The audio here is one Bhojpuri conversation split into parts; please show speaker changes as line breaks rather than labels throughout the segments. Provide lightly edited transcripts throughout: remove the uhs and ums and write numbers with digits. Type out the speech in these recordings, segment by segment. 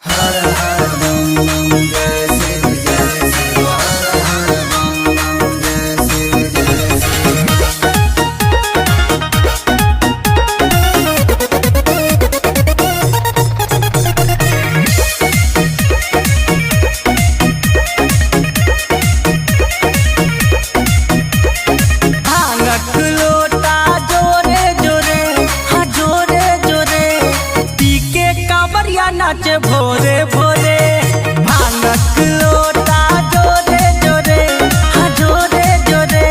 हर हर बम बम जय शिव जय शिव हर हर बम बम जय शिव जय शिव।
भांगक लोटा जोरे जोरे हाँ जोरे जोरे पी के कांवरिया नाचे भोरे भोरे। भांगक लोटा जोरे जोरे हाँ जोरे जोरे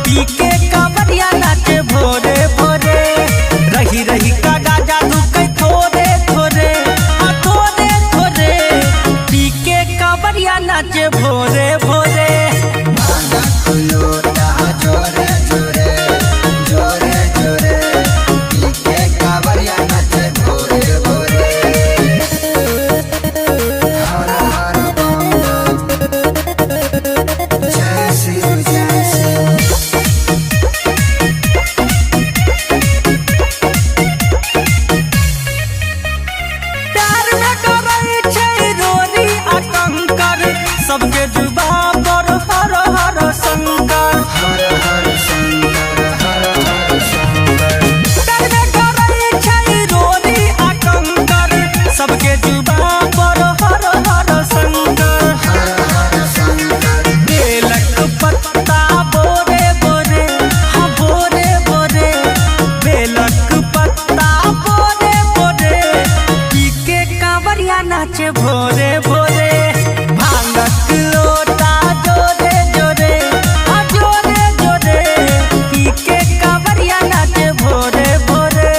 पी के कांवरिया नाचे भोरे भोरे। रही रही का गाजा दुकै थोरे थोरे हाँ थोरे थोरे पी के कांवरिया नाचे भोरे भोरे।
भांगक लोटा जोरे जोरे जोरे जोरे पी के कांवरिया नाचे भोरे भोरे। हर हर बम बम जय शिव जय शिव।
प्यार में करई छै रोरी आ कंकर सबके जुबा पर हर हर शंकर।
हर हर शंकर हर हर शंकर।
प्यार में करई छै रोरी आ कंकर सबके जुबा पर हर हर शंकर।
हर हर शंकर।
बेलक पत्ता बोरे बोरे हाँ बोरे बोरे बेलक पत्ता बोरे बोरे पी के कांवरिया नाचे भोरे भोरे। भांगक लोटा जोरे जोरे हाँ जोरे जोरे पी के कांवरिया नाचे भोरे भोरे।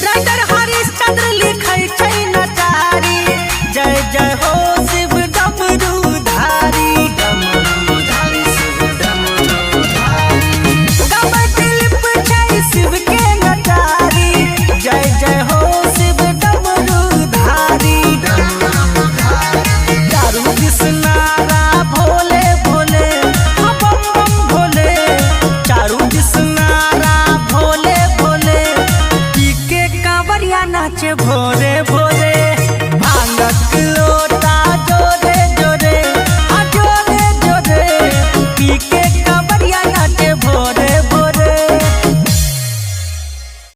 राइटर हरिश्चंद्र लिखै छै नचारी जय जय हो शिव डमरूधारी।
डमरूधारी शिव डमरूधारी।
गाबै दिलीप छै शिव के नचारी जय जय हो शिव डमरूधारी। चारू दिस नारा भोले भोले हाँ बम बम भोले। चारू दिस नारा भोले भोले पी के कांवरिया नाचे भोरे